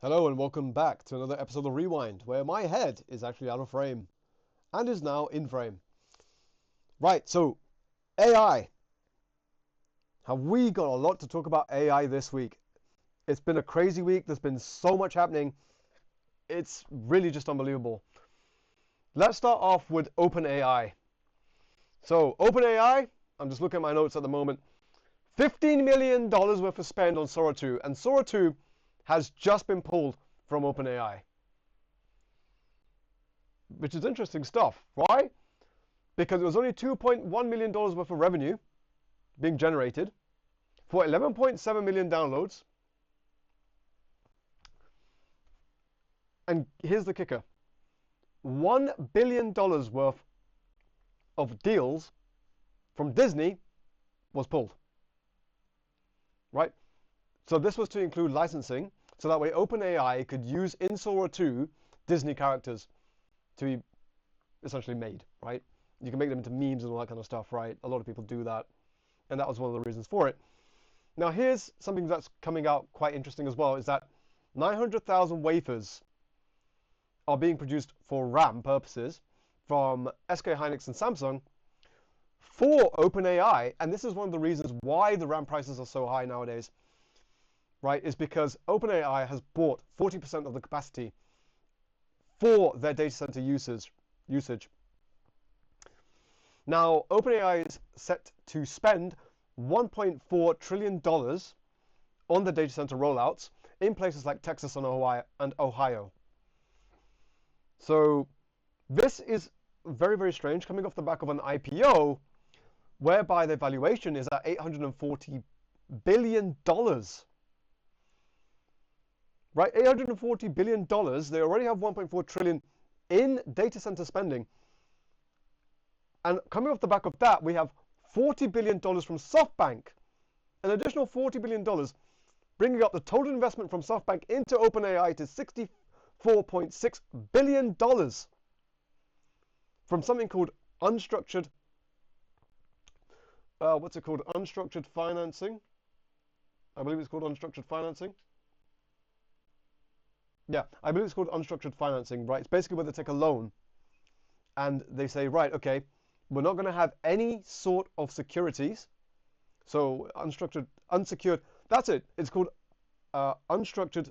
Hello and welcome back to another episode of Rewind, where my head is actually out of frame and is now in frame. Right, so AI. Have we got a lot to talk about AI this week? It's been a crazy week. There's been so much happening. It's really just unbelievable. Let's start off with openAI. So openAI, I'm just looking at my notes at the moment. $15 million worth of spend on Sora 2, and Sora 2 has just been pulled from openAI. Which is interesting stuff. Why? Because it was only $2.1 million worth of revenue being generated for 11.7 million downloads. And here's the kicker. $1 billion worth of deals from Disney was pulled. Right? So this was to include licensing, so that way openAI could use in Sora 2 Disney characters to be essentially made, right? You can make them into memes and all that kind of stuff, right? A lot of people do that, and that was one of the reasons for it. Now here's something that's coming out quite interesting as well, is that 900,000 wafers are being produced for RAM purposes from SK Hynix and Samsung for OpenAI, and this is one of the reasons why the RAM prices are so high nowadays, right, is because OpenAI has bought 40% of the capacity for their data center usage. Now, OpenAI is set to spend $1.4 trillion on the data center rollouts in places like Texas and Ohio. So this is very, very strange, coming off the back of an IPO whereby the valuation is at $840 billion. Right, $840 billion. They already have 1.4 trillion in data center spending. And coming off the back of that, we have $40 billion from SoftBank, an additional $40 billion, bringing up the total investment from SoftBank into OpenAI to $64.6 billion from something called unstructured, unstructured financing. I believe it's called unstructured financing. Yeah, I believe it's called unstructured financing, right? It's basically where they take a loan and they say, right, okay, we're not going to have any sort of securities. So unsecured, that's it. It's called unstructured,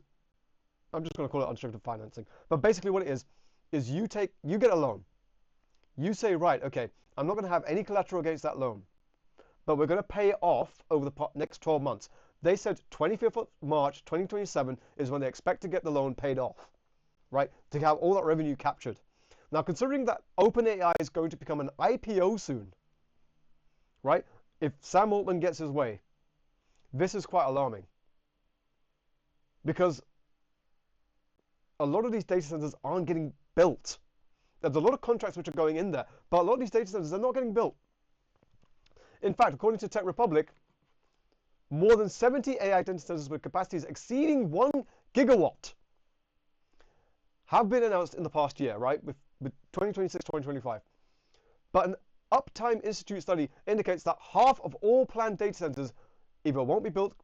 I'm just going to call it unstructured financing. But basically what it is you get a loan. You say, right, okay, I'm not going to have any collateral against that loan, but we're going to pay it off over the next 12 months. They said 25th of March 2027 is when they expect to get the loan paid off, right? To have all that revenue captured. Now, considering that OpenAI is going to become an IPO soon, right? If Sam Altman gets his way, this is quite alarming. Because a lot of these data centers aren't getting built. There's a lot of contracts which are going in there, but a lot of these data centers, they're not getting built. In fact, according to Tech Republic, more than 70 AI data centers with capacities exceeding 1 gigawatt have been announced in the past year, right, with 2026, 2025. But an Uptime Institute study indicates that half of all planned data centers either won't be built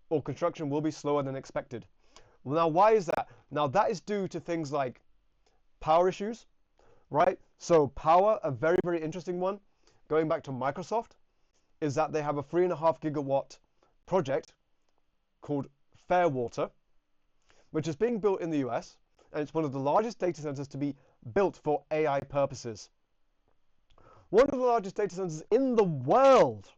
or construction will be slower than expected. Well, now, why is that? Now, that is due to things like power issues, right? So power, a very, very interesting one, going back to Microsoft, is that they have a 3.5 gigawatt project called Fairwater, which is being built in the US, and it's one of the largest data centers to be built for AI purposes. One of the largest data centers in the world,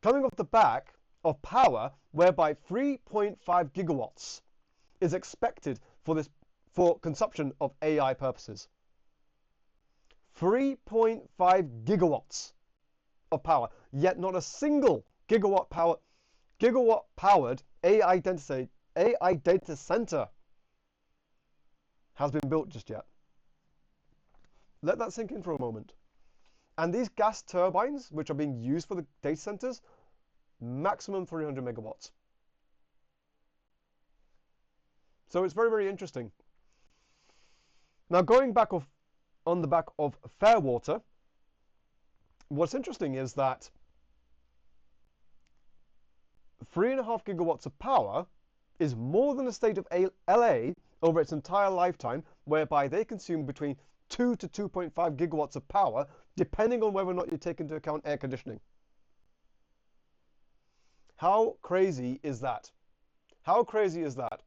coming off the back of power, whereby 3.5 gigawatts is expected for consumption of AI purposes. 3.5 gigawatts of power, yet not a single gigawatt powered AI data center has been built just yet. Let that sink in for a moment. And these gas turbines, which are being used for the data centers, maximum 300 megawatts. So it's very, very interesting. Now, going back on the back of Fairwater, what's interesting is that 3.5 gigawatts of power is more than the state of LA over its entire lifetime, whereby they consume between 2 to 2.5 gigawatts of power, depending on whether or not you take into account air conditioning. How crazy is that? How crazy is that?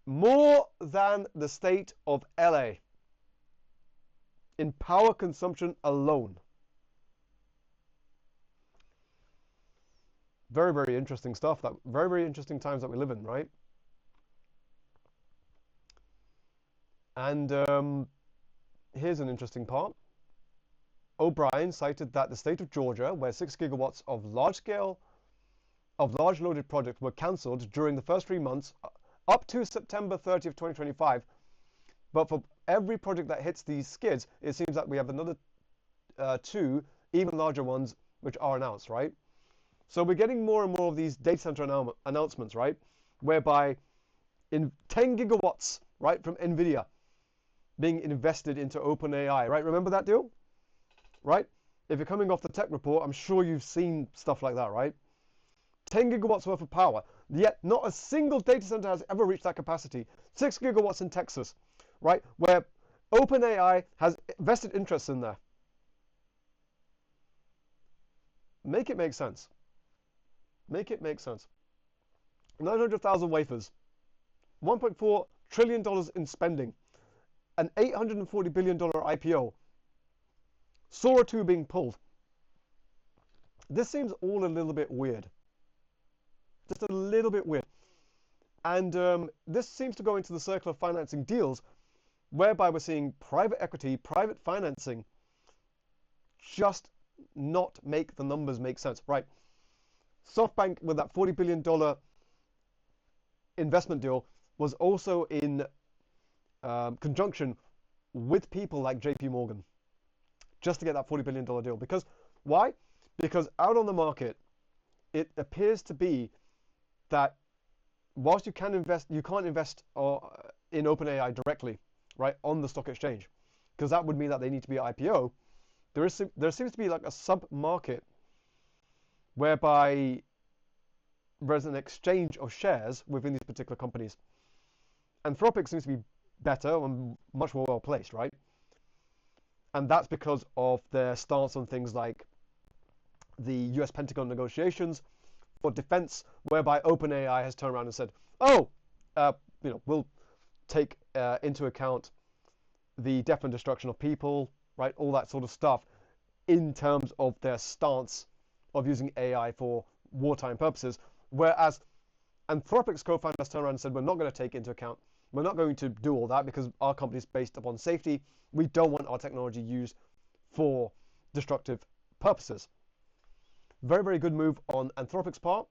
More than the state of LA in power consumption alone. Very, very interesting stuff. Very, very interesting times that we live in, right? And here's an interesting part. O'Brien cited that the state of Georgia, where 6 gigawatts of large loaded projects were cancelled during the first 3 months up to September 30th, 2025. But for every project that hits these skids, it seems that we have another 2 even larger ones which are announced, right? So we're getting more and more of these data center announcements, right? Whereby in 10 gigawatts, right, from NVIDIA being invested into OpenAI, right? Remember that deal? Right? If you're coming off the tech report, I'm sure you've seen stuff like that, right? 10 gigawatts worth of power, yet not a single data center has ever reached that capacity. 6 gigawatts in Texas, right? Where OpenAI has vested interests in there. Make it make sense. Make it make sense. 900,000 wafers, $1.4 trillion in spending, an $840 billion IPO, Sora 2 being pulled. This seems all a little bit weird. Just a little bit weird. And this seems to go into the circle of financing deals, whereby we're seeing private equity, private financing, just not make the numbers make sense. Right. SoftBank, with that $40 billion investment deal, was also in conjunction with people like JP Morgan, just to get that $40 billion deal. Because, why? Because out on the market, it appears to be that whilst you can invest, you can't invest in OpenAI directly, right, on the stock exchange, because that would mean that they need to be IPO. There seems to be like a sub-market whereby there's an exchange of shares within these particular companies. Anthropic seems to be better and much more well placed, right? And that's because of their stance on things like the US Pentagon negotiations for defense, whereby OpenAI has turned around and said, oh, we'll take into account the death and destruction of people, right? All that sort of stuff in terms of their stance of using AI for wartime purposes. Whereas Anthropic's co-founder has turned around and said, we're not going to take into account, we're not going to do all that because our company is based upon safety. We don't want our technology used for destructive purposes. Very, very good move on Anthropic's part.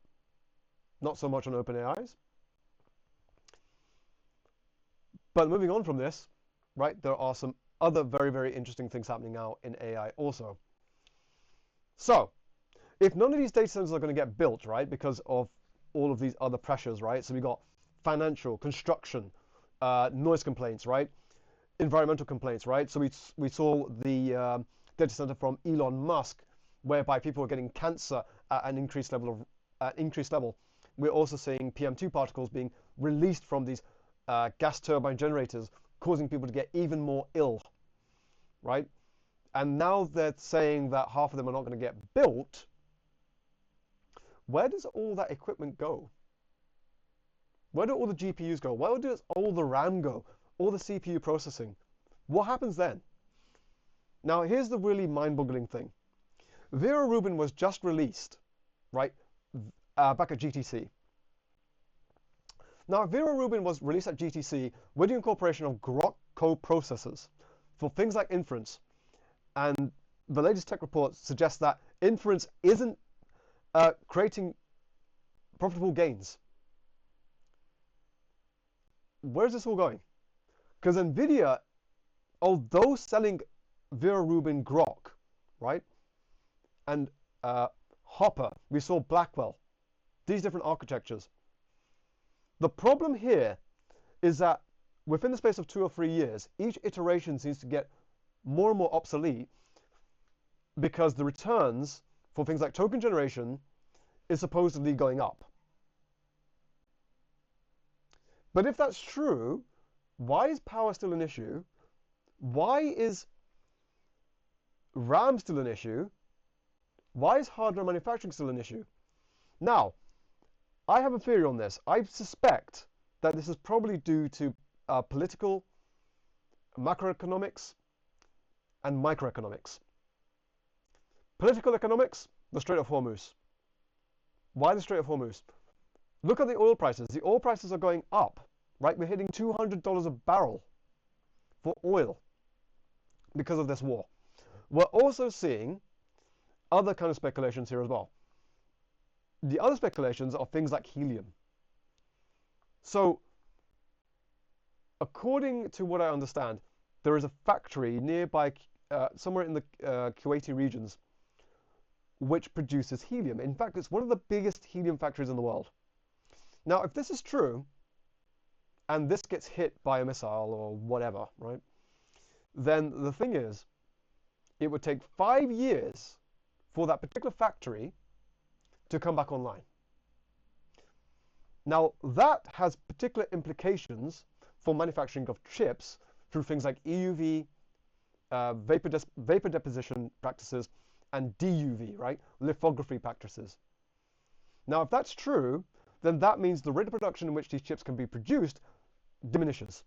Not so much on OpenAI's. But moving on from this, right, there are some other very, very interesting things happening now in AI also. So, if none of these data centers are going to get built, right, because of all of these other pressures, right? So we got financial, construction, noise complaints, right? Environmental complaints, right? So we saw the data center from Elon Musk, whereby people are getting cancer at an increased level. We're also seeing PM2 particles being released from these gas turbine generators, causing people to get even more ill, right? And now they're saying that half of them are not going to get built. Where does all that equipment go? Where do all the GPUs go? Where does all the RAM go? All the CPU processing? What happens then? Now, here's the really mind-boggling thing. Vera Rubin was just released, right, back at GTC. Now, Vera Rubin was released at GTC with the incorporation of Grok co-processors for things like inference. And the latest tech report suggests that inference isn't creating profitable gains. Where's this all going? Because NVIDIA, although selling Vera Rubin Grok, right, and Hopper, we saw Blackwell, these different architectures. The problem here is that within the space of 2 or 3 years, each iteration seems to get more and more obsolete because the returns for things like token generation is supposedly going up. But if that's true, why is power still an issue? Why is RAM still an issue? Why is hardware manufacturing still an issue? Now, I have a theory on this. I suspect that this is probably due to political, macroeconomics, and microeconomics. Political economics, the Strait of Hormuz. Why the Strait of Hormuz? Look at the oil prices. The oil prices are going up, right? We're hitting $200 a barrel for oil because of this war. We're also seeing other kind of speculations here as well. The other speculations are things like helium. So, according to what I understand, there is a factory nearby, somewhere in the Kuwaiti regions, which produces helium. In fact, it's one of the biggest helium factories in the world. Now, if this is true, and this gets hit by a missile or whatever, right, then the thing is, it would take 5 years for that particular factory to come back online. Now, that has particular implications for manufacturing of chips through things like EUV, vapor deposition practices, and DUV, right, lithography practices. Now, if that's true, then that means the rate of production in which these chips can be produced diminishes.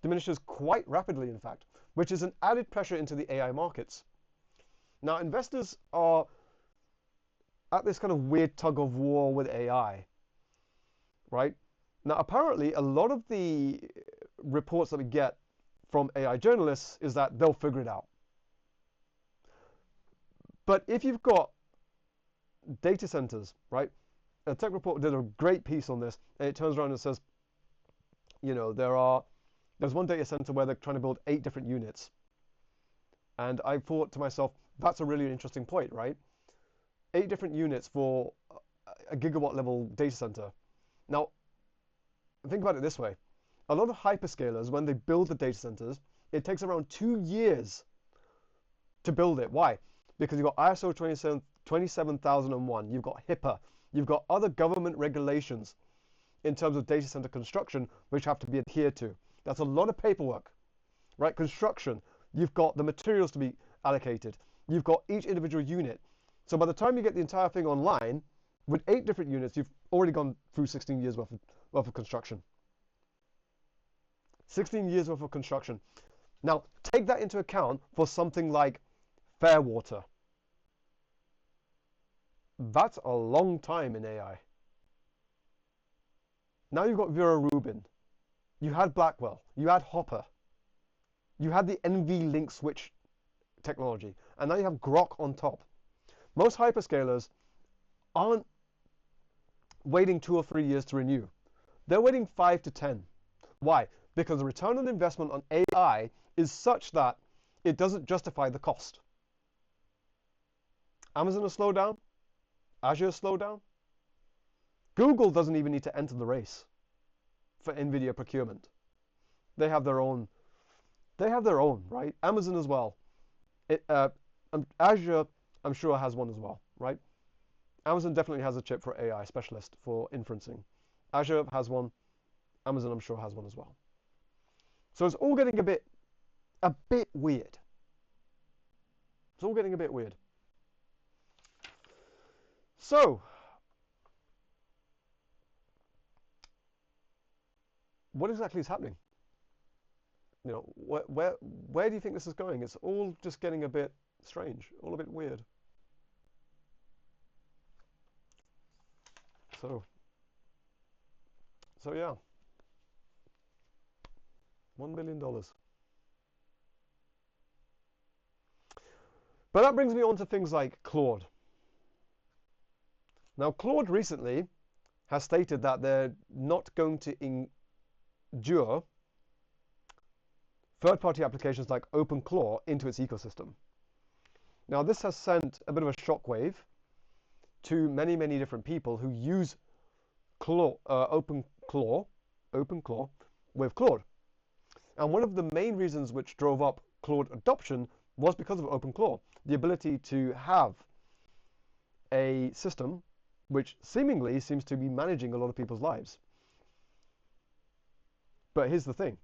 Diminishes quite rapidly, in fact, which is an added pressure into the AI markets. Now, investors are at this kind of weird tug of war with AI, right? Now, apparently, a lot of the reports that we get from AI journalists is that they'll figure it out. But if you've got data centers, right? A tech report did a great piece on this, and it turns around and says, you know, there's one data center where they're trying to build 8 different units. And I thought to myself, that's a really interesting point, right? 8 different units for a gigawatt level data center. Now, think about it this way. A lot of hyperscalers, when they build the data centers, it takes around 2 years to build it. Why? Because you've got ISO 27001, you've got HIPAA, you've got other government regulations in terms of data center construction which have to be adhered to. That's a lot of paperwork, right? Construction, you've got the materials to be allocated, you've got each individual unit. So by the time you get the entire thing online, with 8 different units, you've already gone through 16 years worth of construction. 16 years worth of construction. Now, take that into account for something like Fairwater. That's a long time in AI. Now you've got Vera Rubin. You had Blackwell. You had Hopper. You had the NVLink switch technology. And now you have Grok on top. Most hyperscalers aren't waiting 2 or 3 years to renew. They're waiting 5 to 10. Why? Because the return on investment on AI is such that it doesn't justify the cost. Amazon has slowed down. Azure has slowed down. Google doesn't even need to enter the race for NVIDIA procurement. They have their own. They have their own, right? Amazon as well. Azure, I'm sure, has one as well, right? Amazon definitely has a chip for AI specialist for inferencing. Azure has one. Amazon, I'm sure, has one as well. So it's all getting a bit weird. It's all getting a bit weird. So, what exactly is happening? You know, where do you think this is going? It's all just getting a bit strange, all a bit weird. So yeah, $1 billion. But that brings me on to things like Claude. Now, Claude recently has stated that they're not going to endure third-party applications like OpenClaw into its ecosystem. Now, this has sent a bit of a shockwave to many, many different people who use OpenClaw with Claude. And one of the main reasons which drove up Claude adoption was because of OpenClaw, the ability to have a system which seemingly seems to be managing a lot of people's lives. But here's the thing.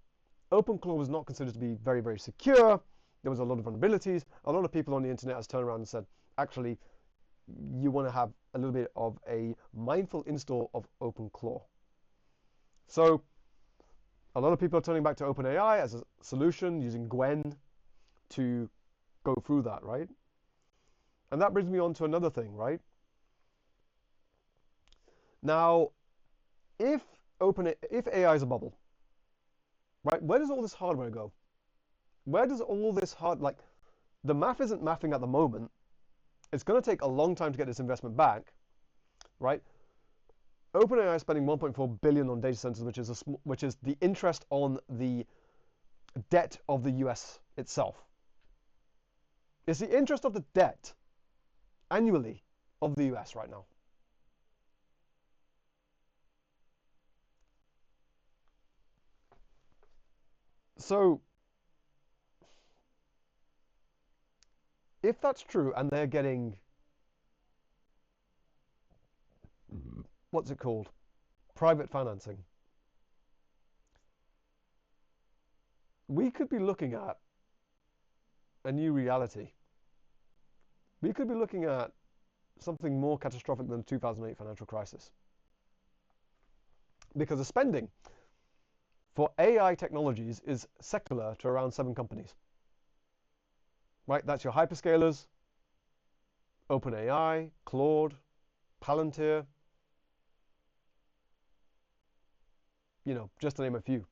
OpenClaw was not considered to be very, very secure. There was a lot of vulnerabilities. A lot of people on the internet has turned around and said, actually, you want to have a little bit of a mindful install of OpenClaw. So a lot of people are turning back to openAI as a solution, using Gwen to go through that, right? And that brings me on to another thing, right? Now, if AI is a bubble, right, where does all this hardware go? Where does all this the math isn't mathing at the moment. It's going to take a long time to get this investment back, right? OpenAI is spending 1.4 billion on data centers, which is the interest on the debt of the US itself. It's the interest of the debt annually of the US right now. So if that's true and they're getting, what's it called? Private financing. We could be looking at a new reality. We could be looking at something more catastrophic than the 2008 financial crisis. Because the spending for AI technologies is secular to around 7 companies. Right? That's your hyperscalers, openAI, Claude, Palantir, just to name a few.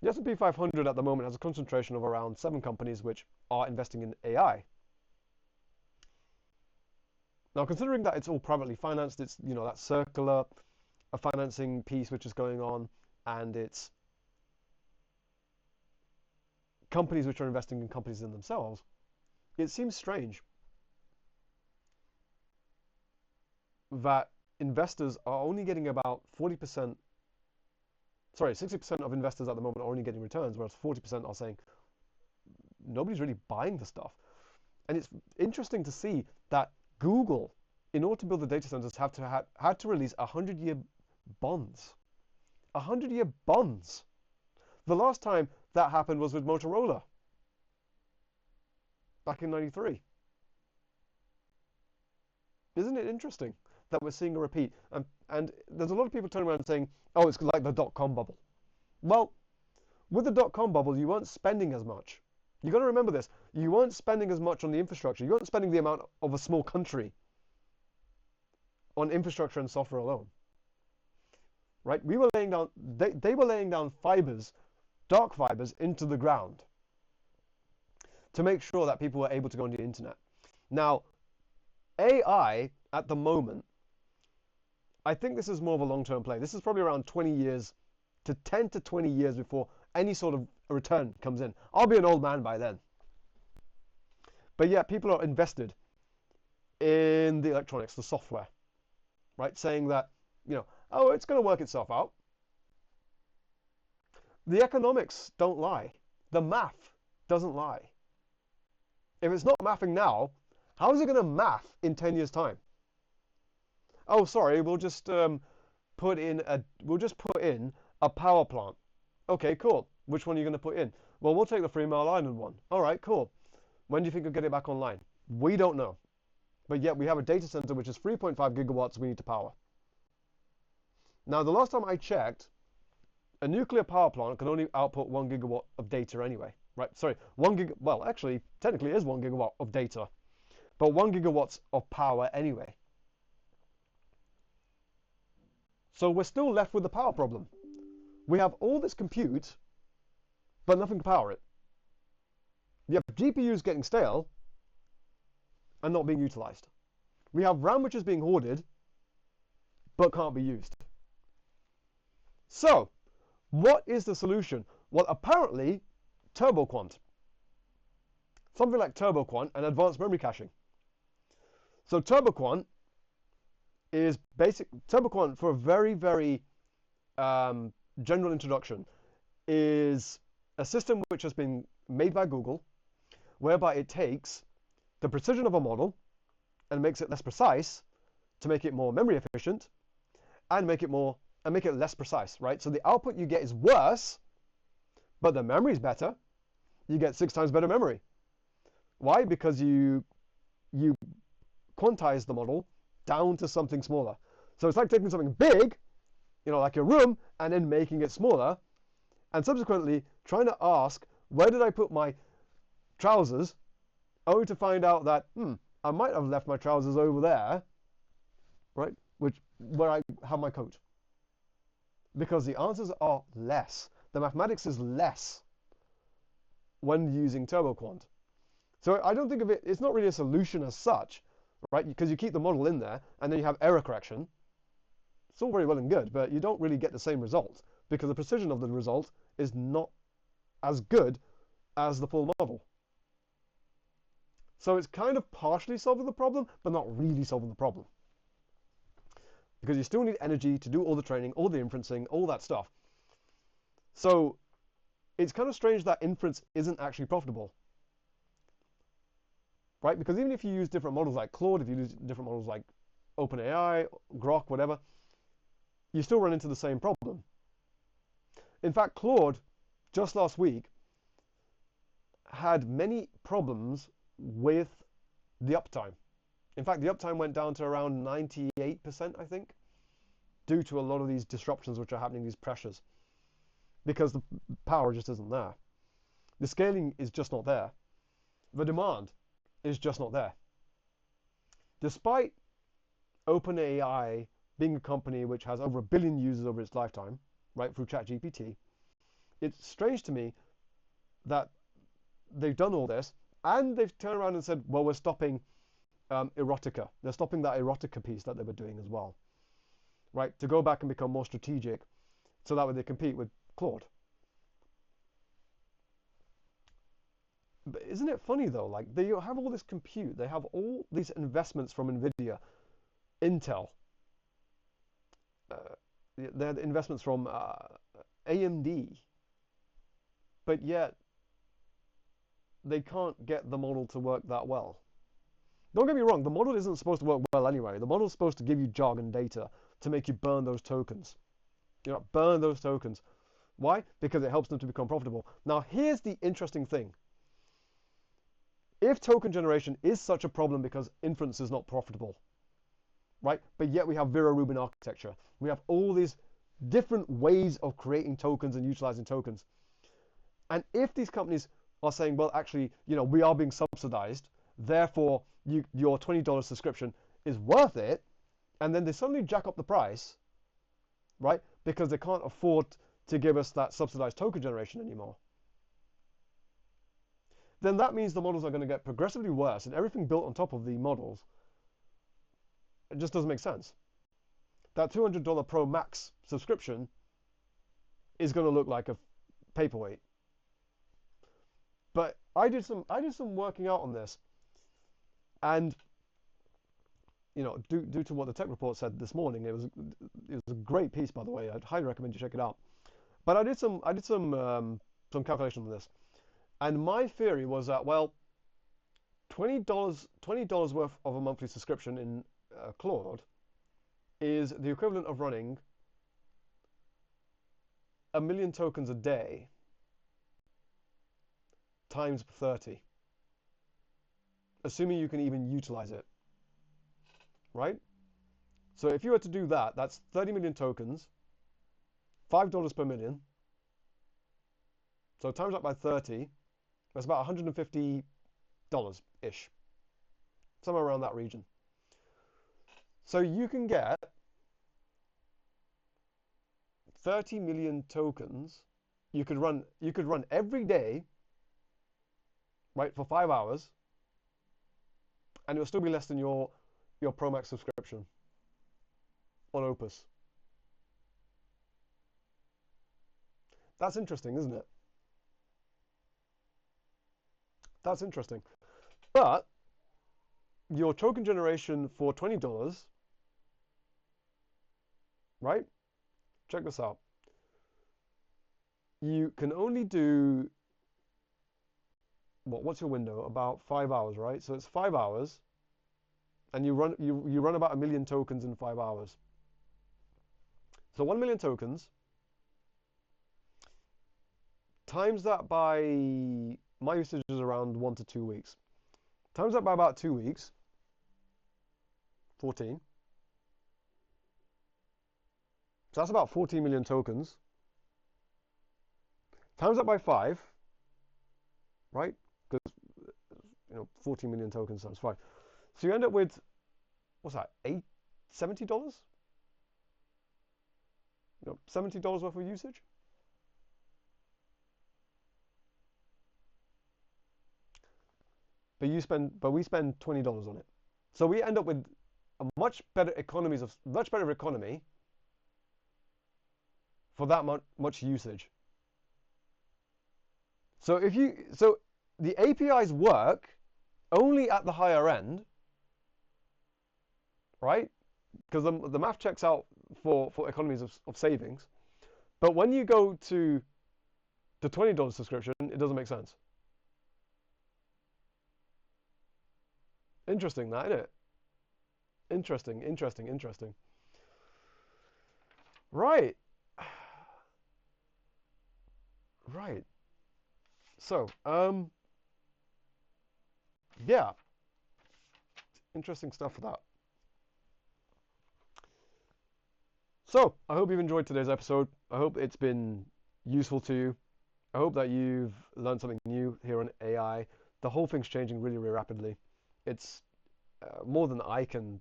The S&P 500 at the moment has a concentration of around 7 companies which are investing in AI. Now, considering that it's all privately financed, it's, that circular a financing piece which is going on, and it's companies which are investing in companies in themselves, it seems strange that investors are only getting about 60% of investors at the moment are only getting returns, whereas 40% are saying nobody's really buying the stuff. And it's interesting to see that Google, in order to build the data centers, had to release 100-year bonds. 100-year bonds. The last time that happened was with Motorola back in '93. Isn't it interesting that we're seeing a repeat? And there's a lot of people turning around saying, oh, it's like the dot-com bubble. Well, with the dot-com bubble, you weren't spending as much. You've got to remember this. You weren't spending as much on the infrastructure. You weren't spending the amount of a small country on infrastructure and software alone. Right? We were laying down, they were laying down fibers, dark fibers, into the ground to make sure that people were able to go on the internet. Now, AI at the moment, I think this is more of a long-term play. This is probably around 20 years to 10 to 20 years before any sort of return comes in. I'll be an old man by then. But yeah, people are invested in the electronics, the software, right? Saying that, oh, it's going to work itself out. The economics don't lie. The math doesn't lie. If it's not mathing now, how is it going to math in 10 years' time? Oh, sorry, we'll just put in a power plant. Okay, cool. Which one are you going to put in? Well, we'll take the 3 Mile Island one. All right, cool. When do you think you'll get it back online? We don't know. But yet we have a data center which is 3.5 gigawatts we need to power. Now, the last time I checked, a nuclear power plant can only output 1 gigawatt of data anyway. Right? Sorry, well, actually, technically it is 1 gigawatt of data, but 1 gigawatts of power anyway. So we're still left with the power problem. We have all this compute, but nothing to power it. You have GPUs getting stale and not being utilized. We have RAM which is being hoarded, but can't be used. So, what is the solution? Well, apparently, TurboQuant. Something like TurboQuant and advanced memory caching. So TurboQuant is TurboQuant, for a very, very general introduction, is a system which has been made by Google, whereby it takes the precision of a model and makes it less precise to make it more memory efficient and make it more and make it less precise, right? So the output you get is worse, but the memory is better. You get 6 times better memory. Why? Because you quantize the model down to something smaller. So it's like taking something big, like your room, and then making it smaller, and subsequently trying to ask, where did I put my trousers, only to find out that, I might have left my trousers over there, right, where I have my coat. Because the answers are less. The mathematics is less when using TurboQuant. So I don't think of it, it's not really a solution as such, right? Because you keep the model in there, and then you have error correction. It's all very well and good, but you don't really get the same result, because the precision of the result is not as good as the full model. So it's kind of partially solving the problem, but not really solving the problem. Because you still need energy to do all the training, all the inferencing, all that stuff. So it's kind of strange that inference isn't actually profitable. Right? Because even if you use different models like Claude, if you use different models like openAI, Grok, whatever, you still run into the same problem. In fact, Claude, just last week, had many problems with the uptime. In fact, the uptime went down to around 98%, I think, due to a lot of these disruptions which are happening, these pressures, because the power just isn't there. The scaling is just not there. The demand is just not there. Despite openAI being a company which has over 1 billion users over its lifetime, right, through ChatGPT, it's strange to me that they've done all this, and they've turned around and said, well, we're stopping erotica. They're stopping that erotica piece that they were doing as well, right, to go back and become more strategic, so that way they compete with Claude. But isn't it funny though, like they have all this compute, they have all these investments from Nvidia, Intel, they had investments from AMD, but yet they can't get the model to work that well. Don't get me wrong, the model isn't supposed to work well anyway. The model is supposed to give you jargon data to make you burn those tokens. Burn those tokens. Why? Because it helps them to become profitable. Now here's the interesting thing. If token generation is such a problem because inference is not profitable, right? But yet we have Vera-Rubin architecture. We have all these different ways of creating tokens and utilizing tokens. And if these companies are saying, well, actually, we are being subsidized, therefore your $20 subscription is worth it, and then they suddenly jack up the price, right? Because they can't afford to give us that subsidized token generation anymore. Then that means the models are going to get progressively worse, and everything built on top of the models, it just doesn't make sense. That $200 Pro Max subscription is going to look like a paperweight. But I did some working out on this, and due to what the tech report said this morning, it was a great piece, by the way. I'd highly recommend you check it out. But I did some calculation on this. And my theory was that, well, $20 worth of a monthly subscription in Claude is the equivalent of running 1 million tokens a day times 30, assuming you can even utilize it, right? So if you were to do that, that's 30 million tokens, $5 per million. So times that by 30, that's about $150-ish, somewhere around that region. So you can get 30 million tokens. You could run every day, right, for 5 hours, and it will still be less than your Pro Max subscription on Opus. That's interesting, isn't it? That's interesting. But your token generation for $20, right? Check this out. You can only do, what's your window? About 5 hours, right? So it's 5 hours, and you run about 1 million tokens in 5 hours. So 1 million tokens, times that by, my usage is around 1 to 2 weeks. Times that by about 2 weeks, 14. So that's about 14 million tokens. Times that by 5, right? Because 14 million tokens times 5. So you end up with, what's that, $70? $70 worth of usage. But we spend $20 on it. So we end up with a much better economy for that much usage. So the APIs work only at the higher end, right? Because the math checks out for economies of savings. But when you go to the $20 subscription, it doesn't make sense. Interesting, that, isn't it? Interesting. Right. Right. So, yeah. Interesting stuff for that. So, I hope you've enjoyed today's episode. I hope it's been useful to you. I hope that you've learned something new here on AI. The whole thing's changing really, really rapidly. It's more than I can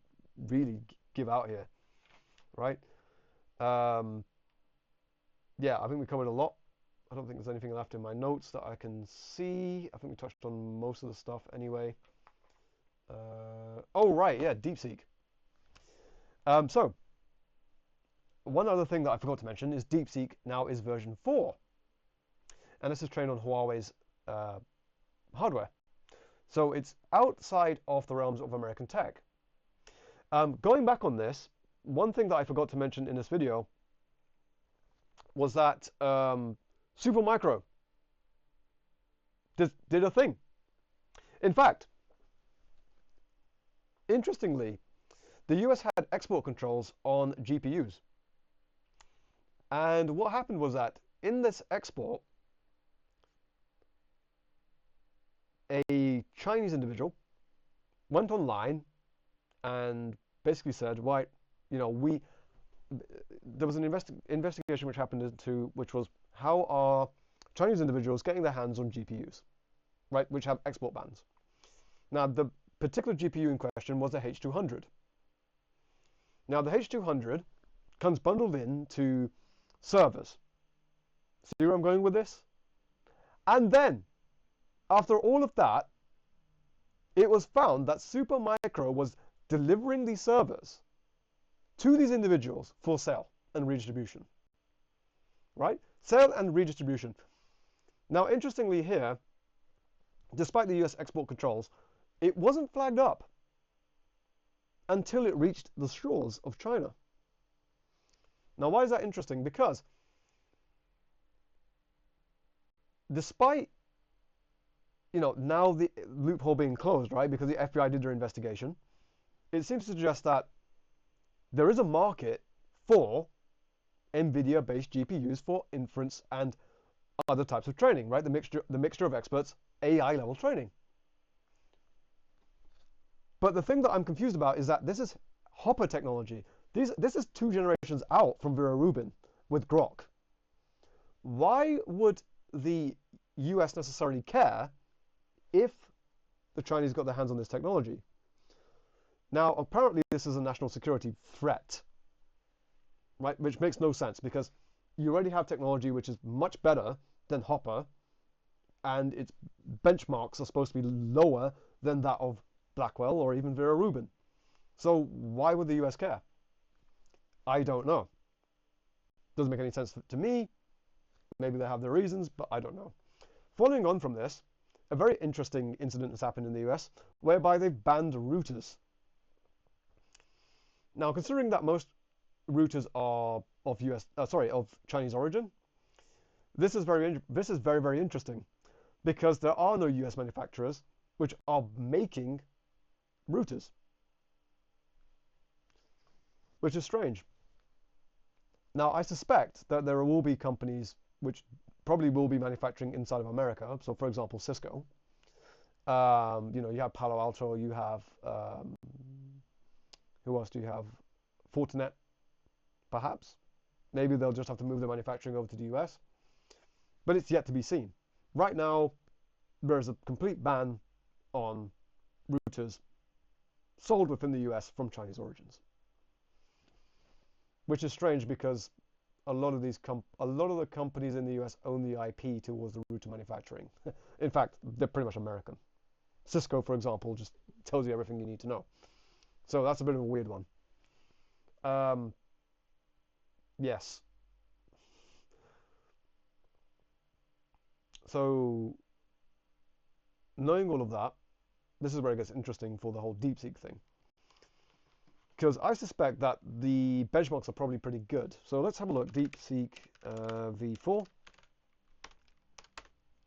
really give out here, right? Yeah, I think we covered a lot. I don't think there's anything left in my notes that I can see. I think we touched on most of the stuff anyway. Oh, right, yeah, DeepSeek. So, one other thing that I forgot to mention is DeepSeek now is version 4. And this is trained on Huawei's hardware. So it's outside of the realms of American tech. Going back on this, one thing that I forgot to mention in this video was that Supermicro did a thing. In fact, interestingly, the US had export controls on GPUs. And what happened was that in this export, a Chinese individual went online and basically said, right, there was an investigation which happened which was how are Chinese individuals getting their hands on GPUs, right, which have export bans. Now, the particular GPU in question was the H200. Now, the H200 comes bundled into servers. See where I'm going with this? And then, after all of that, it was found that Supermicro was delivering these servers to these individuals for sale and redistribution. Right? Sale and redistribution. Now, interestingly here, despite the US export controls, it wasn't flagged up until it reached the shores of China. Now, why is that interesting? Because despite now the loophole being closed, right, because the FBI did their investigation, it seems to suggest that there is a market for NVIDIA-based GPUs for inference and other types of training, right? The mixture of experts, AI-level training. But the thing that I'm confused about is that this is Hopper technology. This is 2 generations out from Vera Rubin with Grok. Why would the US necessarily care if the Chinese got their hands on this technology? Now, apparently this is a national security threat, right? Which makes no sense because you already have technology which is much better than Hopper, and its benchmarks are supposed to be lower than that of Blackwell or even Vera Rubin. So why would the US care? I don't know. Doesn't make any sense to me. Maybe they have their reasons, but I don't know. Following on from this, a very interesting incident has happened in the US whereby they've banned routers. Now, considering that most routers are of Chinese origin, this is very, very interesting because there are no US manufacturers which are making routers, which is strange. Now, I suspect that there will be companies which probably will be manufacturing inside of America. So, for example, Cisco. You have Palo Alto, you have who else do you have? Fortinet, perhaps. Maybe they'll just have to move their manufacturing over to the US. But it's yet to be seen. Right now, there is a complete ban on routers sold within the US from Chinese origins, which is strange because a lot of the companies in the US own the IP towards the router manufacturing. In fact, they're pretty much American. Cisco, for example, just tells you everything you need to know. So that's a bit of a weird one. Yes. So knowing all of that, this is where it gets interesting for the whole DeepSeek thing. Because I suspect that the benchmarks are probably pretty good. So let's have a look. DeepSeek v4.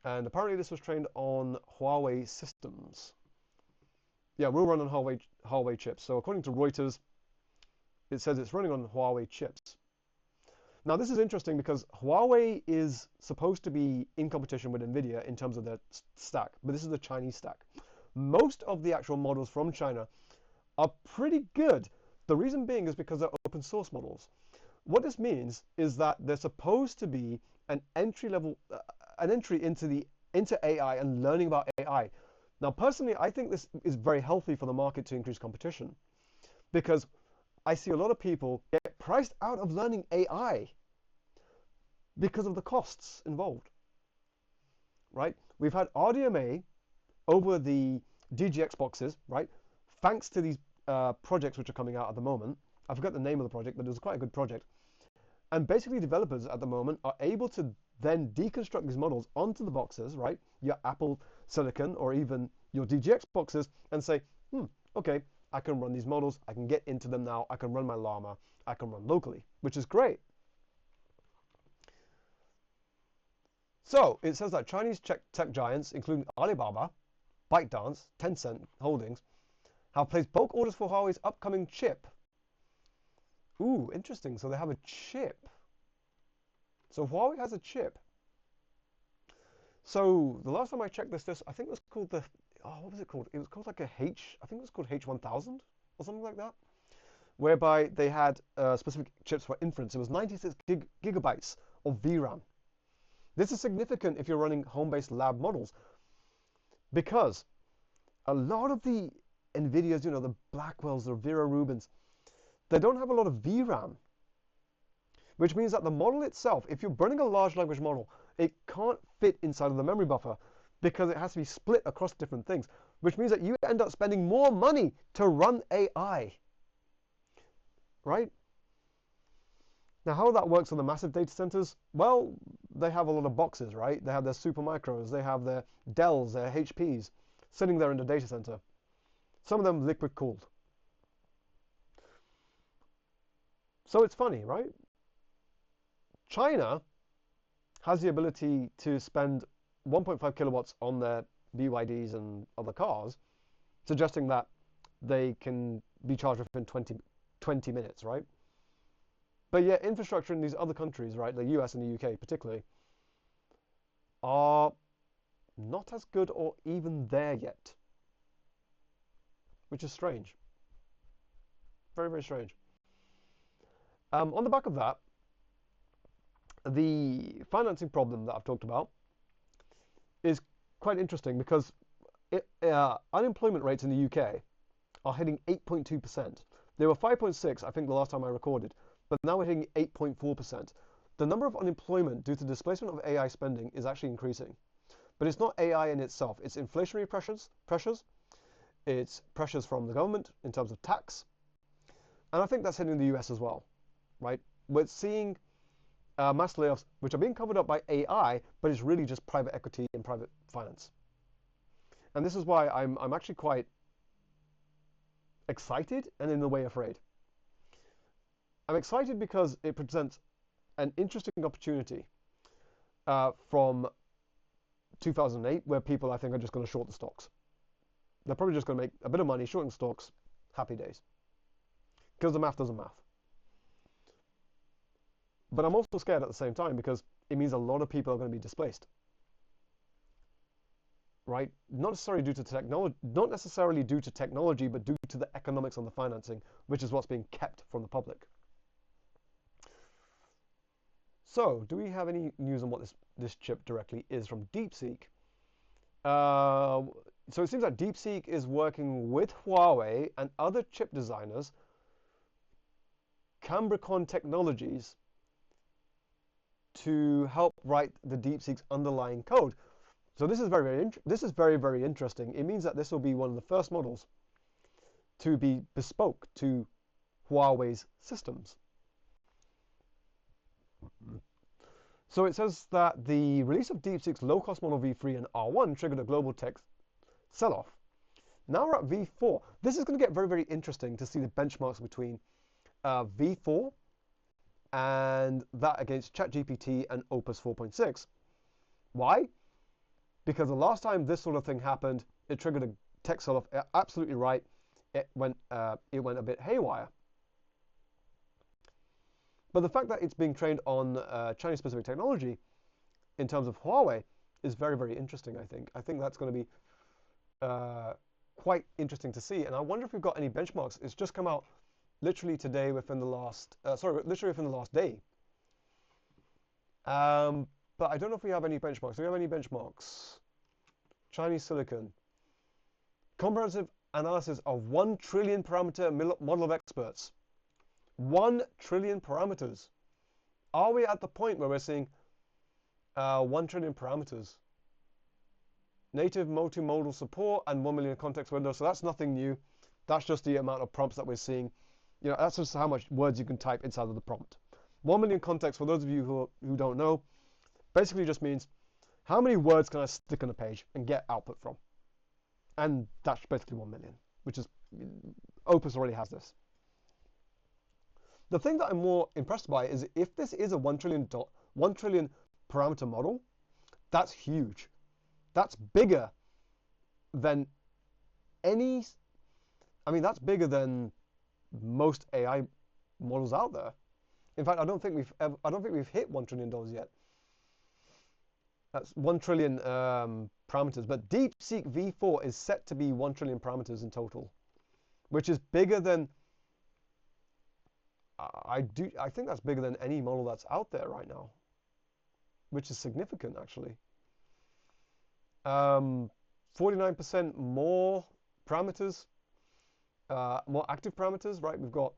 And apparently this was trained on Huawei systems. Yeah, we'll run on Huawei chips. So according to Reuters, it says it's running on Huawei chips. Now this is interesting because Huawei is supposed to be in competition with NVIDIA in terms of their stack, but this is the Chinese stack. Most of the actual models from China are pretty good. The reason being is because they're open source models. What this means is that they're supposed to be an entry into AI and learning about AI. Now, personally, I think this is very healthy for the market to increase competition, because I see a lot of people get priced out of learning AI because of the costs involved. Right? We've had RDMA over the DGX boxes, right? Thanks to these projects which are coming out at the moment. I forgot the name of the project, but it was quite a good project. And basically, developers at the moment are able to then deconstruct these models onto the boxes, right? Your Apple Silicon or even your DGX boxes, and say, okay, I can run these models. I can get into them now. I can run my Llama. I can run locally, which is great. So it says that Chinese tech giants, including Alibaba, ByteDance, Tencent Holdings, have placed bulk orders for Huawei's upcoming chip. Ooh, interesting. So they have a chip. So Huawei has a chip. So the last time I checked this, I think it was called what was it called? It was called like I think it was called H1000 or something like that, whereby they had specific chips for inference. It was 96 gigabytes of VRAM. This is significant if you're running home-based lab models, because a lot of the NVIDIAs, the Blackwells, the Vera Rubins, they don't have a lot of VRAM, which means that the model itself, if you're running a large language model, it can't fit inside of the memory buffer because it has to be split across different things, which means that you end up spending more money to run AI, right? Now, how that works on the massive data centers, well, they have a lot of boxes, right? They have their Supermicros, they have their Dells, their HPs sitting there in the data center. Some of them liquid cooled. So it's funny, right? China has the ability to spend 1.5 kilowatts on their BYDs and other cars, suggesting that they can be charged within 20 minutes, right? But yet infrastructure in these other countries, right, the US and the UK particularly, are not as good or even there yet, which is strange. Very, very strange. On the back of that, the financing problem that I've talked about is quite interesting because unemployment rates in the UK are hitting 8.2%. They were 5.6, I think, the last time I recorded, but now we're hitting 8.4%. The number of unemployment due to displacement of AI spending is actually increasing. But it's not AI in itself. It's inflationary pressures. It's pressures from the government in terms of tax. And I think that's hitting the US as well, right? We're seeing mass layoffs, which are being covered up by AI, but it's really just private equity and private finance. And this is why I'm actually quite excited and in a way afraid. I'm excited because it presents an interesting opportunity from 2008, where people, I think, are just going to short the stocks. They're probably just going to make a bit of money shorting stocks, happy days. Because the math doesn't math. But I'm also scared at the same time because it means a lot of people are going to be displaced, right? Not necessarily due to technology, but due to the economics and the financing, which is what's being kept from the public. So, do we have any news on what this chip directly is from DeepSeek? So it seems like DeepSeek is working with Huawei and other chip designers, Cambricon Technologies, to help write the DeepSeek's underlying code. So this is very, very interesting. It means that this will be one of the first models to be bespoke to Huawei's systems. So it says that the release of DeepSeek's low-cost model V3 and R1 triggered a global tech sell-off. Now we're at V4. This is going to get very, very interesting to see the benchmarks between V4 and that against ChatGPT and Opus 4.6. Why? Because the last time this sort of thing happened, it triggered a tech sell-off. Absolutely right. It went a bit haywire. But the fact that it's being trained on Chinese-specific technology in terms of Huawei is very, very interesting, I think. I think that's going to be quite interesting to see. And I wonder if we've got any benchmarks. It's just come out literally today within the last, literally within the last day. But I don't know if we have any benchmarks. Do we have any benchmarks? Chinese silicon. Comprehensive analysis of 1 trillion parameter model of experts. 1 trillion parameters. Are we at the point where we're seeing 1 trillion parameters? Native multimodal support and 1 million context windows. So that's nothing new. That's just the amount of prompts that we're seeing. You know, that's just how much words you can type inside of the prompt. 1 million context, for those of you who don't know, basically just means how many words can I stick on a page and get output from? And that's basically 1 million, which is, Opus already has this. The thing that I'm more impressed by is if this is a 1 trillion parameter model, that's huge. That's bigger than that's bigger than most AI models out there. In fact, I don't think we've hit $1 trillion yet. That's 1 trillion parameters. But DeepSeek V4 is set to be 1 trillion parameters in total, which is bigger than. I think that's bigger than any model that's out there right now, which is significant actually. 49% more parameters, more active parameters, right? We've got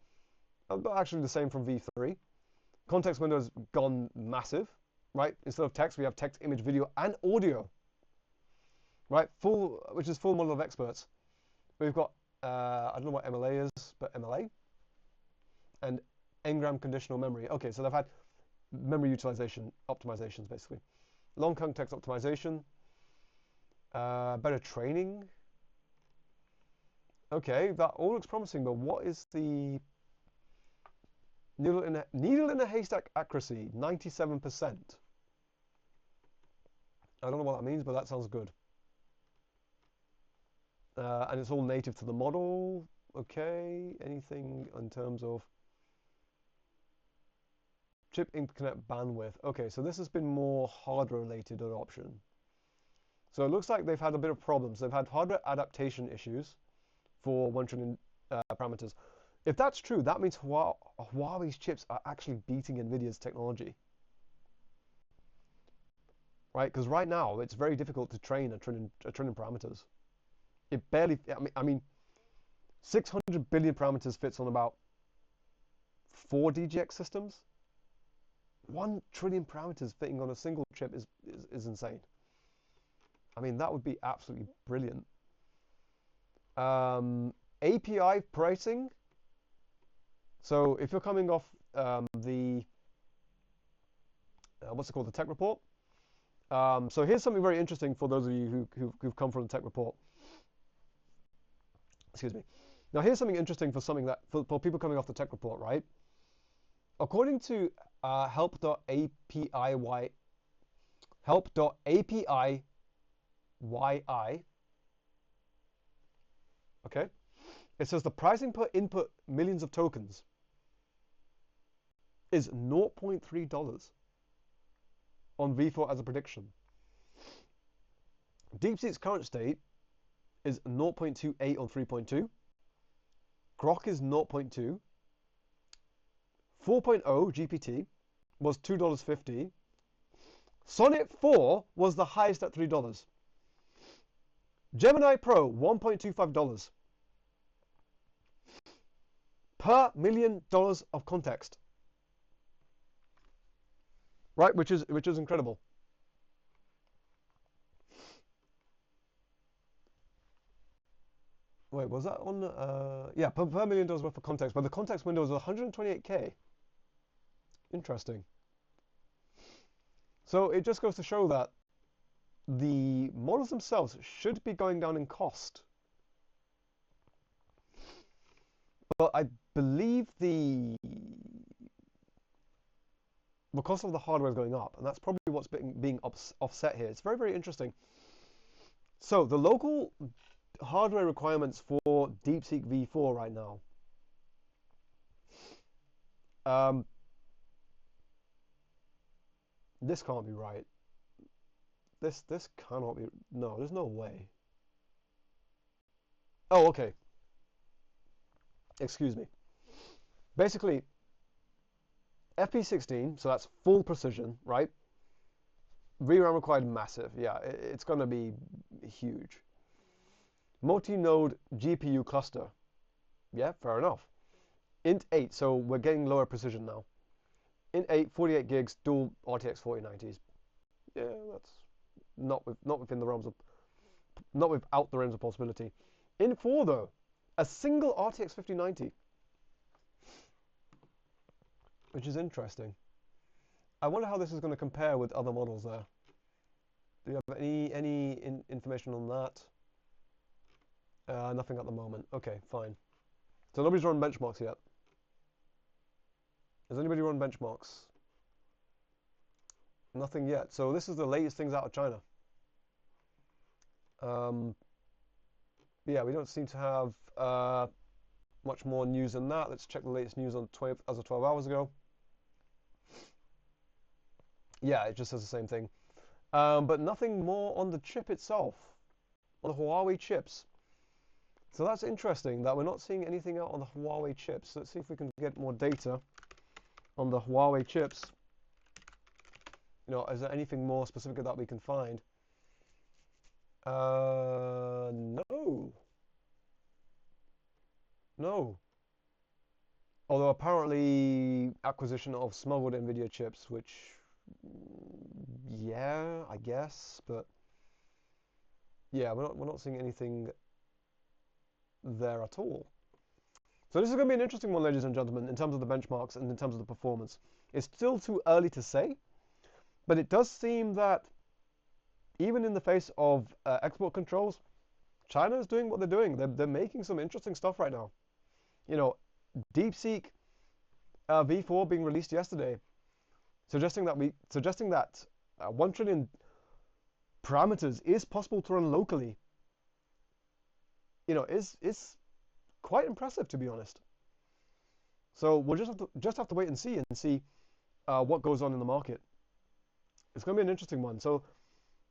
actually the same from V3. Context window has gone massive, right? Instead of text, we have text, image, video, and audio, right? Which is full model of experts. We've got, I don't know what MLA is, but MLA. And engram conditional memory. Okay, so they've had memory utilization optimizations, basically. Long context optimization. Better training. Okay, that all looks promising, but what is the needle in a haystack accuracy? 97%. I don't know what that means, but that sounds good. And it's all native to the model. Okay, anything in terms of chip interconnect bandwidth. Okay, so this has been more hardware-related adoption. So it looks like they've had a bit of problems. They've had hardware adaptation issues for 1 trillion parameters. If that's true, that means Huawei's chips are actually beating NVIDIA's technology. Right? Because right now, it's very difficult to train a trillion parameters. It barely, I mean, 600 billion parameters fits on about 4 DGX systems. 1 trillion parameters fitting on a single chip is insane. I mean, that would be absolutely brilliant. API pricing. So if you're coming off the what's it called, the tech report. So here's something very interesting for those of you who've come from the tech report. Excuse me. Now here's something interesting for for people coming off the tech report, right? According to help.api, okay, it says the pricing per input millions of tokens. is $0.3 on V4 as a prediction. DeepSeek's current state is 0.28 on 3.2. Grok is 0.2. 4.0 GPT was $2.50. Sonnet 4 was the highest at $3. Gemini Pro, $1.25 per $1 million of context. Right, which is incredible. Wait, was that on? Yeah, per $1 million worth of context, but the context window is 128K. Interesting. So it just goes to show that the models themselves should be going down in cost. But I believe the cost of the hardware is going up, and that's probably what's being offset here. It's very, very interesting. So the local hardware requirements for DeepSeek V4 right now. This can't be right. This cannot be. No, there's no way. Oh, okay. Excuse me. Basically, FP16, so that's full precision, right? VRAM required massive. Yeah, it's going to be huge. Multi-node GPU cluster. Yeah, fair enough. Int 8, so we're getting lower precision now. Int 8, 48 gigs, dual RTX 4090s. Yeah, that's not within the realms of, not without the realms of possibility. Int 4 though, a single RTX 5090, which is interesting. I wonder how this is going to compare with other models there. Do you have any information on that? Nothing at the moment. Okay, fine. So nobody's run benchmarks yet. Has anybody run benchmarks? Nothing yet. So this is the latest things out of China. Yeah, we don't seem to have much more news than that. Let's check the latest news on as of 12 hours ago. Yeah, it just says the same thing. But nothing more on the chip itself, on the Huawei chips. So that's interesting that we're not seeing anything out on the Huawei chips. Let's see if we can get more data on the Huawei chips. You know, is there anything more specific that we can find? No. No. Although apparently acquisition of smuggled NVIDIA chips, which, yeah, I guess, but yeah, we're not seeing anything there at all. So this is going to be an interesting one, ladies and gentlemen, in terms of the benchmarks and in terms of the performance. It's still too early to say, but it does seem that even in the face of export controls, China is doing what they're doing. They're making some interesting stuff right now. You know, DeepSeek V4 being released yesterday, suggesting that 1 trillion parameters is possible to run locally. You know, is quite impressive, to be honest. So we'll just have to wait and see what goes on in the market. It's going to be an interesting one. So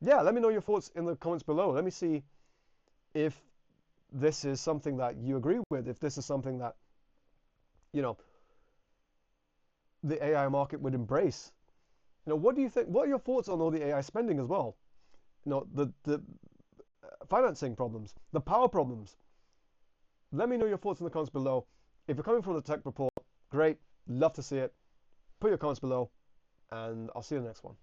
yeah, let me know your thoughts in the comments below. Let me see if this is something that you agree with, if this is something that, you know, the AI market would embrace. You know, what do you think? What are your thoughts on all the AI spending as well? You know, the financing problems, the power problems. Let me know your thoughts in the comments below. If you're coming from the tech report, great, love to see it. Put your comments below, and I'll see you in the next one.